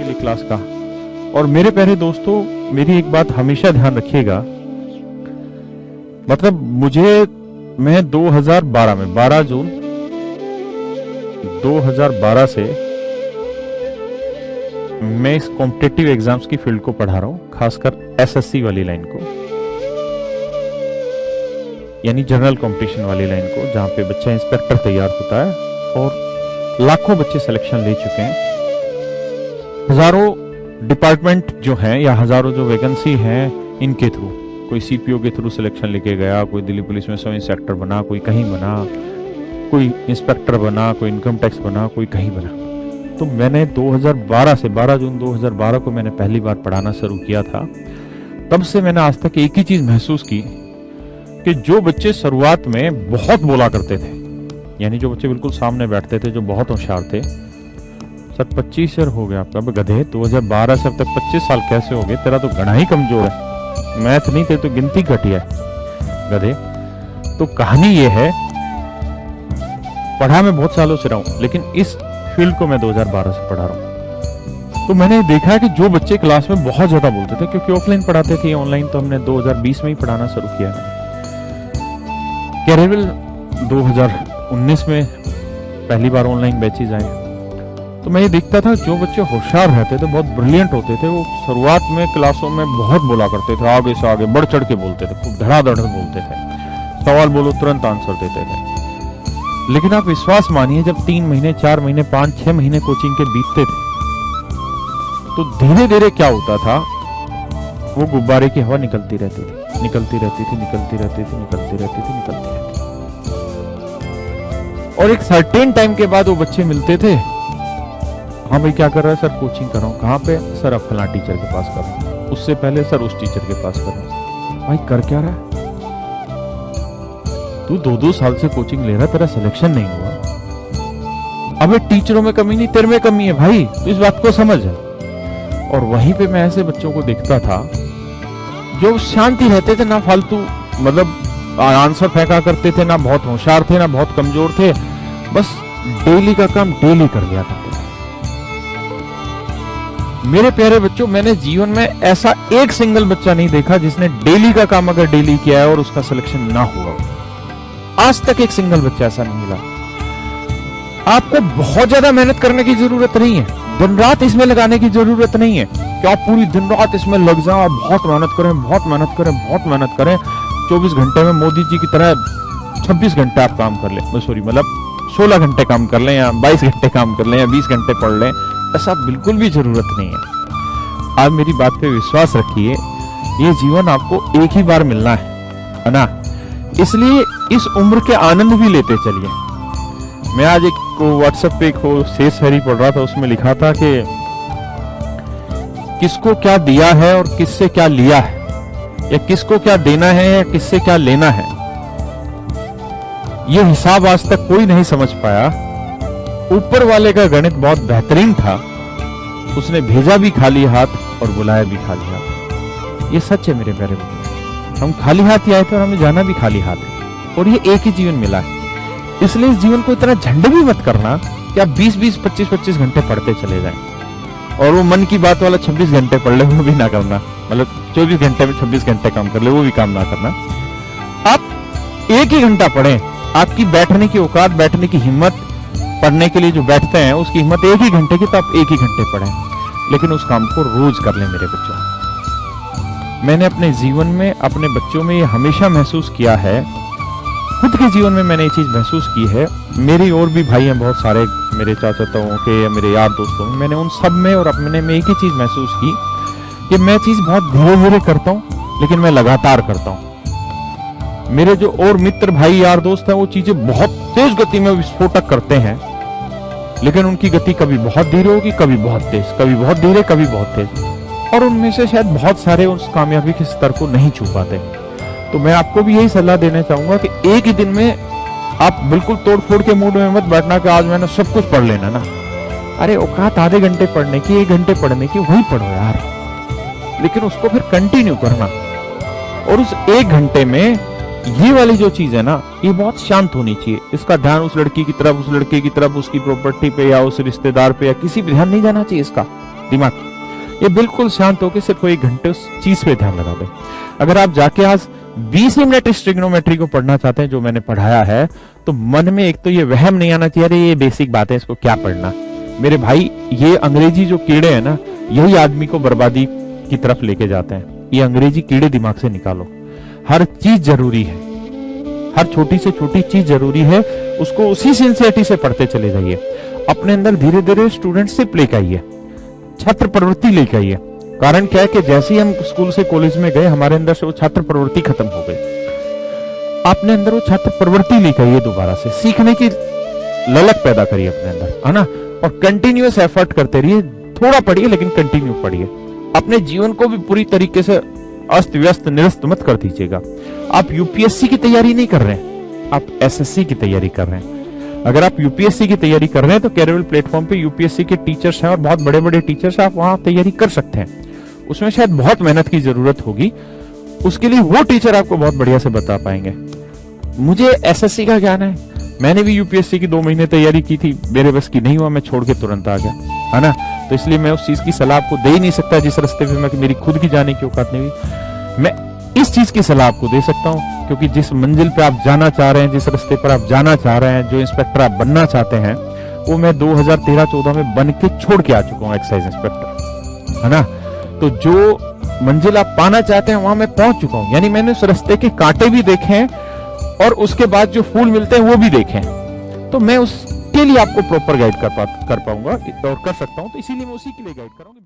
वाली क्लास का। और मेरे प्यारे दोस्तों, मेरी एक बात हमेशा ध्यान रखिएगा, मतलब मैं 2012 में 12 जून 2012 से मैं इस कॉम्पिटिटिव एग्जाम्स की फील्ड को पढ़ा रहा हूं, खासकर एसएससी वाली लाइन को, यानी जनरल कंपटीशन वाली लाइन को, जहां पे बच्चा इंस्पेक्टर तैयार होता है और लाखों बच्चे सिलेक्शन ले चुके हैं। हजारों डिपार्टमेंट जो हैं या हजारों जो वैकेंसी हैं इनके थ्रू, कोई सीपीओ के थ्रू सिलेक्शन लेके गया, कोई दिल्ली पुलिस में सब इंस्पेक्टर बना, कोई कहीं बना, कोई इंस्पेक्टर बना, कोई इनकम टैक्स बना, कोई कहीं बना। तो मैंने 2012 से 12 जून 2012 को मैंने पहली बार पढ़ाना शुरू किया था। तब से मैंने आज तक एक ही चीज महसूस की कि जो बच्चे शुरुआत में बहुत बोला करते थे, यानी जो बच्चे बिल्कुल सामने बैठते थे, जो बहुत होशियार थे, सर 25 ईयर हो गया आपका, गधे 2012 से अब तक 25 साल कैसे हो गए, तेरा तो गणा ही कमजोर है, मैथ नहीं थे तो गिनती घटिया है गधे। तो कहानी ये है, पढ़ा मैं बहुत सालों से रहा हूं, लेकिन इस फील्ड को मैं 2012 से पढ़ा रहा हूं। तो मैंने देखा कि जो बच्चे क्लास में बहुत ज्यादा बोलते थे, क्योंकि ऑफलाइन पढ़ाते थे, ऑनलाइन तो हमने 2020 में ही पढ़ाना शुरू किया है। कैरेबिल 2019 में पहली बार ऑनलाइन बैचेज आए, तो मैं ये देखता था जो बच्चे होशियार रहते थे, बहुत ब्रिलियंट होते थे, वो शुरुआत में क्लासों में बहुत बोला करते थे, आगे से आगे बढ़ चढ़ के बोलते थे, खूब धड़ाधड़ बोलते थे, सवाल बोलो तुरंत आंसर देते थे। लेकिन आप विश्वास मानिए, जब 3 महीने 4 महीने 5-6 महीने कोचिंग के बीतते थे, तो धीरे धीरे क्या होता था, वो गुब्बारे की हवा निकलती रहती थी, निकलती रहती थी, निकलती रहती थी, निकलती रहती थी, निकलती रहती थी। और एक सर्टेन टाइम के बाद वो बच्चे मिलते थे, हाँ भाई क्या कर रहा है सर, कोचिंग कर रहा हूँ, कहाँ पे सर, अब फलां टीचर के पास कर रहा हूँ, उससे पहले सर उस टीचर के पास कर रहा हूँ। भाई कर क्या रहा है तू, 2-2 साल से कोचिंग ले रहा है, तेरा सिलेक्शन नहीं हुआ। अबे टीचरों में कमी नहीं, तेरे में कमी है भाई, तो इस बात को समझ है। और वहीं पे मैं ऐसे बच्चों को देखता था जो शांति रहते थे, ना फालतू मतलब आंसर फेंका करते थे, ना बहुत होशियार थे, ना बहुत कमजोर थे, बस डेली का काम डेली कर लिया करते थे। मेरे प्यारे बच्चों, मैंने जीवन में ऐसा एक सिंगल बच्चा नहीं देखा जिसने डेली का काम अगर डेली किया है और उसका सिलेक्शन ना हुआ। आज तक एक सिंगल बच्चा ऐसा नहीं मिला। आपको बहुत ज्यादा मेहनत करने की जरूरत नहीं है, दिन रात इसमें लगाने की जरूरत नहीं है कि आप पूरी दिन रात इसमें लग जाओ और बहुत मेहनत करें, बहुत मेहनत करें, बहुत मेहनत करें, 24 घंटे में मोदी जी की तरह 26 घंटे आप काम कर लें, सॉरी मतलब 16 घंटे काम कर लें या 22 घंटे काम कर लें या 20 घंटे पढ़ लें, ऐसा बिल्कुल भी जरूरत नहीं है। आप मेरी बात पे विश्वास रखिए, ये जीवन आपको एक ही बार मिलना है ना, इसलिए इस उम्र के आनंद भी लेते चलिए। मैं आज एक व्हाट्सएप पे एक शेष हरी पढ़ रहा था, उसमें लिखा था कि किसको क्या दिया है और किससे क्या लिया है, या किसको क्या देना है या किससे क्या लेना है, ये हिसाब आज तक कोई नहीं समझ पाया। ऊपर वाले का गणित बहुत बेहतरीन था, उसने भेजा भी खाली हाथ और बुलाया भी खाली हाथ। ये सच है मेरे प्यारे बच्चों, हम खाली हाथ ही आए थे और हमें जाना भी खाली हाथ है, और ये एक ही जीवन मिला है। इसलिए इस जीवन को इतना झंड भी मत करना कि आप 20-20, 25-25 घंटे पढ़ते चले जाएं, और वो मन की बात वाला 26 घंटे पढ़ ले, वो भी ना करना, मतलब 24 घंटे में 26 घंटे काम कर ले, वो भी काम ना करना। आप एक ही घंटा पढ़ें, आपकी बैठने की औकात, बैठने की हिम्मत, पढ़ने के लिए जो बैठते हैं उसकी हिम्मत एक ही घंटे की, तो आप एक ही घंटे पढ़ें, लेकिन उस काम को रोज कर लें मेरे बच्चों। मैंने अपने जीवन में, अपने बच्चों में ये हमेशा महसूस किया है, खुद के जीवन में मैंने ये चीज महसूस की है। मेरी और भी भाई हैं बहुत सारे, मेरे चाचा ताऊ के या मेरे यार दोस्तों में, मैंने उन सब में और अपने में एक ही चीज महसूस की कि मैं चीज बहुत धीरे धीरे करता हूँ, लेकिन मैं लगातार करता हूँ। मेरे जो और मित्र भाई यार दोस्त हैं, वो चीजें बहुत तेज गति में विस्फोटक करते हैं, लेकिन उनकी गति कभी बहुत धीरे होगी, कभी बहुत तेज, कभी बहुत धीरे, कभी बहुत तेज, और उनमें से शायद बहुत सारे उस कामयाबी के स्तर को नहीं छू पाते। तो मैं आपको भी यही सलाह देना चाहूंगा कि एक ही दिन में आप बिल्कुल तोड़ फोड़ के मूड में मत बैठना कि आज मैंने सब कुछ पढ़ लेना ना। अरे औकात आधे घंटे पढ़ने की, 1 घंटे पढ़ने की, वही पढ़ो यार, लेकिन उसको फिर कंटिन्यू करना। और उस 1 घंटे में ये वाली जो चीज है ना, ये बहुत शांत होनी चाहिए। इसका ध्यान उस लड़की की तरफ, उस लड़के की तरफ, उसकी प्रॉपर्टी पे या उस रिश्तेदार पे या किसी भी ध्यान नहीं जाना चाहिए इसका। दिमाग, ये बिल्कुल शांत होकर सिर्फ 1 घंटे उस चीज पे ध्यान लगा दें। अगर आप जाके आज 20 मिनट इस ट्रिग्नोमेट्री को पढ़ना चाहते हैं जो मैंने पढ़ाया है, तो मन में एक तो ये वहम नहीं आना चाहिए, अरे ये बेसिक बात है, इसको क्या पढ़ना। मेरे भाई, ये अंग्रेजी जो कीड़े हैं ना, यही आदमी को बर्बादी की तरफ लेके जाते हैं। ये अंग्रेजी कीड़े दिमाग से निकालो। हर चीज जरूरी है, हर छोटी से छोटी चीज जरूरी है, उसको उसी सिंसियरिटी से पढ़ते चले जाइए। अपने अंदर धीरे धीरे स्टूडेंटशिप लेके आइए, छात्र प्रवृत्ति लेके आइए। कारण क्या है कि जैसे ही हम स्कूल से कॉलेज में गए, हमारे अंदर से वो छात्र प्रवृत्ति खत्म हो गई। अपने अंदर वो छात्र प्रवृत्ति लेके आइए, दोबारा से सीखने की ललक पैदा करिए अपने अंदर, है ना। और कंटिन्यूअस एफर्ट करते रहिए, थोड़ा पढ़िए लेकिन कंटिन्यू पढ़िए। अपने जीवन को भी पूरी तरीके से अस्त व्यस्त निरस्त मत कर दीजिएगा। आप यूपीएससी की तैयारी नहीं कर रहे हैं, आप एसएससी की तैयारी कर रहे हैं। अगर आप यूपीएससी की तैयारी कर रहे हैं तो कैरियर प्लेटफॉर्म पे यूपीएससी के टीचर्स हैं और बहुत बड़े बड़े टीचर्स हैं, आप वहां तैयारी कर सकते हैं। उसमें शायद बहुत मेहनत की जरूरत होगी, उसके लिए वो टीचर आपको बहुत बढ़िया से बता पाएंगे। मुझे एसएससी का ज्ञान है, मैंने भी यूपीएससी की 2 महीने तैयारी की थी, मेरे बस की नहीं हुआ, मैं छोड़ के तुरंत आ गया, है ना। तो इसलिए मैं उस चीज की सलाह आपको दे ही नहीं सकता जिस रास्ते पे मैं, मेरी खुद की जाने की औकात नहीं हुई। मैं इस चीज की सलाह आपको दे सकता हूं, क्योंकि जिस मंजिल पे आप जाना चाह रहे हैं, जिस रास्ते पर आप जाना चाह रहे हैं, जो इंस्पेक्टर आप बनना चाहते हैं, वो मैं 2013-14 में बन के छोड़ के आ चुका हूं, एक्साइज इंस्पेक्टर, है ना। तो जो मंजिल आप पाना चाहते हैं वहां मैं पहुंच चुका हूं, यानी मैंने उस रास्ते के कांटे भी देखे हैं और उसके बाद जो फूल मिलते हैं वो भी देखे हैं। तो मैं उसके लिए आपको प्रॉपर गाइड कर पाऊंगा और कर सकता हूं, तो इसीलिए मैं उसी के लिए गाइड कर रहा हूं।